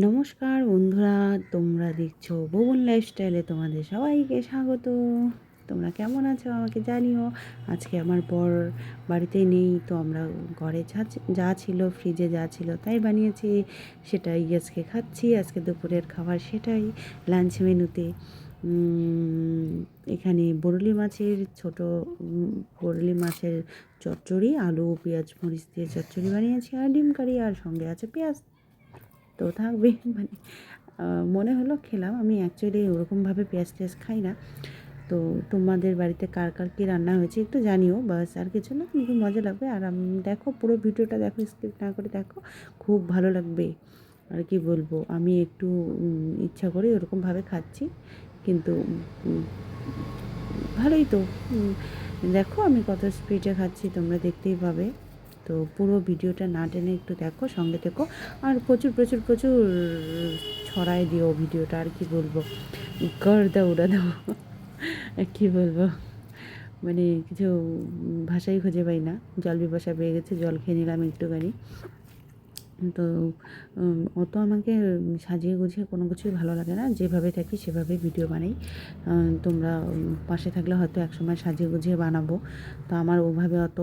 নমস্কার বন্ধুরা, তোমরা দেখছো ভুবন লাইফস্টাইলে, তোমাদের সবাইকে স্বাগত। তোমরা কেমন আছো আমাকে জানিও। আজকে আমার বর বাড়িতে নেই, তো আমরা ঘরে যা ছিল, ফ্রিজে যা ছিল তাই বানিয়েছি, সেটাই আজকে খাচ্ছি। আজকে দুপুরের খাবার সেটাই লাঞ্চ মেনুতে। এখানে বরলি মাছের চচ্চড়ি, আলু পেঁয়াজ মরিচ দিয়ে চচ্চড়ি বানিয়েছি, আর ডিম কারি, আর সঙ্গে আছে পেঁয়াজ তো থাকবে। মানে মনে হলো খেলাম। আমি অ্যাকচুয়ালি ওরকমভাবে পেঁয়াজ টেয়াজ খাই না। তো তোমাদের বাড়িতে কার কার কী রান্না হয়েছে একটু জানিও, বাস আর কিছু না, কিন্তু মজা লাগবে। আর দেখো, পুরো ভিডিওটা দেখো, স্কিপ না করে দেখো, খুব ভালো লাগবে। আর কি বলবো, আমি একটু ইচ্ছা করে ওরকমভাবে খাচ্ছি, কিন্তু ভালোই তো। দেখো আমি কত স্পিডে খাচ্ছি, তোমরা দেখতেই পাবে। তো পুরো ভিডিওটা না টেনে একটু দেখো, সঙ্গে থেকো, আর প্রচুর প্রচুর প্রচুর ছড়াই দিও ভিডিওটা। আর কি বলবো, গর্দা উড়া দাও। কী বলবো, মানে কিছু ভাষাই খুঁজে পাই না। জল পিপাসা পেয়ে গেছে, জল খেয়ে নিলাম একটুখানি। তো অত আমাকে সাজিয়ে গুছিয়ে কোনো কিছুই ভালো লাগে না, যেভাবে থাকি সেভাবে ভিডিও বানাই। তোমরা পাশে থাকলে হয়তো একসময় সাজিয়ে গুছিয়ে বানাবো, তো আমার ওভাবে অত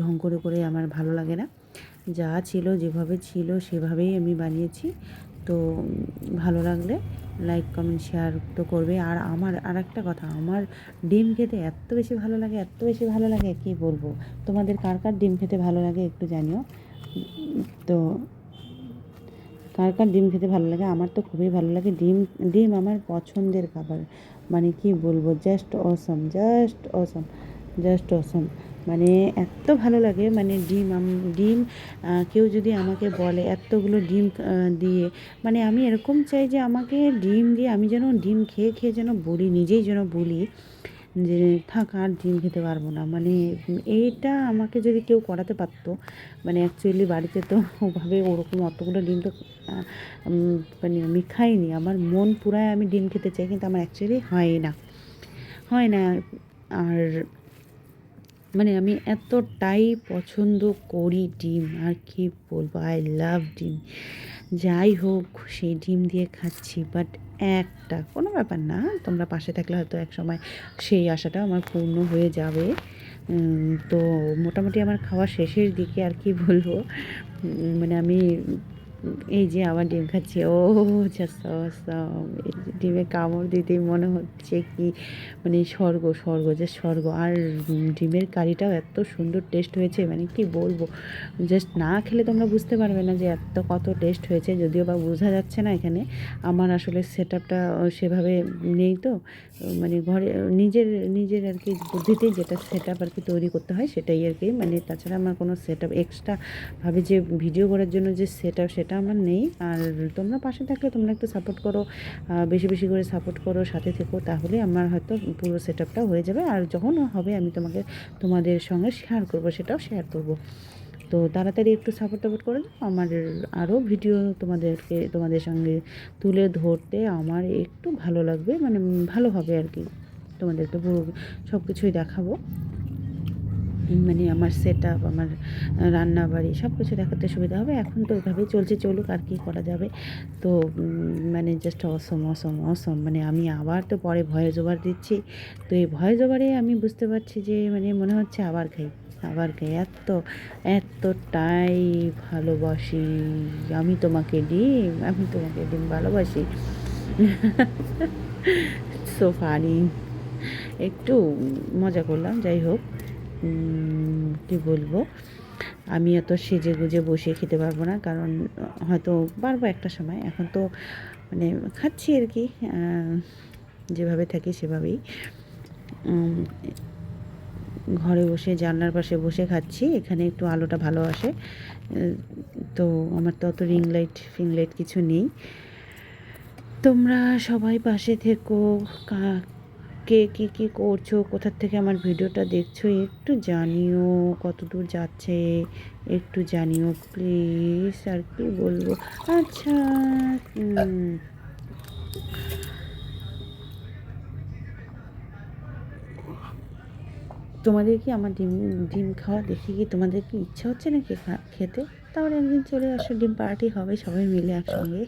ঢং করে করে আমার ভালো লাগে না। যা ছিল, যেভাবে ছিল সেভাবেই আমি বানিয়েছি। তো ভালো লাগলে লাইক কমেন্ট শেয়ার তো করবে। আর আমার আরেকটা কথা, আমার ডিম খেতে এত বেশি ভালো লাগে, এত বেশি ভালো লাগে কী বলবো। তোমাদের কার কার ডিম খেতে ভালো লাগে একটু জানিও। তো কার কার ডিম খেতে ভালো লাগে? আমার তো খুবই ভালো লাগে ডিম। ডিম আমার পছন্দের খাবার। মানে কি বলবো, জাস্ট অসম, জাস্ট অসম, জাস্ট অসম। মানে এত ভালো লাগে, মানে ডিম কেউ যদি আমাকে বলে এতগুলো ডিম দিয়ে, মানে আমি এরকম চাই যে আমাকে ডিম দিয়ে আমি যেন ডিম খেয়ে খেয়ে যেন বলি, নিজেই যেন বলি যে থাক, আর ডিম খেতে পারবো না। মানে এইটা আমাকে যদি কেউ করাতে পারতো। মানে অ্যাকচুয়ালি বাড়িতে তো ওভাবে ওরকম অতগুলো ডিম তো মানে আমি খাইনি। আমার মন পুরাই আমি ডিম খেতে চাই, কিন্তু আমার অ্যাকচুয়ালি হয় না। আর মানে আমি এতটাই পছন্দ করি ডিম, আর কি বলবো, আই লাভ ডিম। যাই হোক, সেই ডিম দিয়ে খাচ্ছি, বাট একটা কোনো ব্যাপার না, তোমরা পাশে থাকলে হয়তো এক সময় সেই আশাটা আমার পূর্ণ হয়ে যাবে। তো মোটামুটি আমার খাওয়া শেষের দিকে। আর কি বলবো, মানে আমি এই যে আবার ডিম খাচ্ছি, ও জাস্ট অসাম। এই যে ডিমে কামড় দিতেই মনে হচ্ছে কি, মানে স্বর্গ স্বর্গ, যে স্বর্গ। আর ডিমের কারিটাও এত সুন্দর টেস্ট হয়েছে, মানে কি বলবো, জাস্ট না খেলে তোমরা বুঝতে পারবে না যে কত টেস্ট হয়েছে। যদিও বা বোঝা যাচ্ছে না এখানে, আমার আসলে সেট আপটা সেভাবে নেই তো। মানে ঘরে নিজের আর কি বুদ্ধিতেই যেটা সেট আপ আর কি তৈরি করতে হয় সেটাই আর কি। মানে তাছাড়া আমার কোনো সেট আপ এক্সট্রাভাবে যে ভিডিও করার জন্য যে সেট আপ, সেটা আমার নেই। আর তোমরা পাশে থাকলে তোমরা একটু সাপোর্ট করো, বেশি বেশি করে সাপোর্ট করো, সাথে থেকো, তাহলে আমার হয়তো পুরো সেট আপটা হয়ে যাবে। আর যখন হবে আমি তোমাদের সঙ্গে শেয়ার করব, সেটাও শেয়ার করব। তো তাড়াতাড়ি একটু সাপোর্ট করে দাও, আমার আরও ভিডিও তোমাদের সঙ্গে তুলে ধরতে আমার একটু ভালো লাগবে, মানে ভালো হবে আর কি। তোমাদেরকে পুরো সব কিছুই দেখাবো, মানে আমার সেট আপ, আমার রান্নাবাড়ি সব কিছু দেখাতে সুবিধা হবে। এখন তো ওইভাবেই চলছে, চলুক, আর কি করা যাবে। তো মানে জাস্ট অসম অসম অসম। মানে আমি আবার তো পরে ভয়েস ওভার দিচ্ছি, তো এই ভয়েস ওভারে আমি বুঝতে পারছি যে মানে মনে হচ্ছে আবার খাই, আবার খাই। এতটাই ভালোবাসি আমি তোমাকে ডিম ভালোবাসি। So funny. একটু মজা করলাম, যাই হোক। কী বলবো, আমি এত সেজে গুজে বসে খেতে পারবো না, কারণ হয়তো পারবো একটা সময়। এখন তো মানে খাচ্ছি আর কি, যেভাবে থাকি সেভাবেই। ঘরে বসে জানলার পাশে বসে খাচ্ছি, এখানে একটু আলোটা ভালো আসে। তো আমার তো অত ফিং লাইট কিছু নেই। তোমরা সবাই পাশে থেকো। কে কী করছো, কোথার থেকে আমার ভিডিওটা দেখছো একটু জানিও, কত দূর যাচ্ছে একটু জানিও প্লিজ। আর কি বলবো, আচ্ছা তোমাদের কি আমার ডিম খাওয়া দেখে কি তোমাদের কি ইচ্ছা হচ্ছে নাকি খেতে? তাহলে একদিন চলে আসো, ডিম পার্টি হবে সবাই মিলে একসঙ্গে।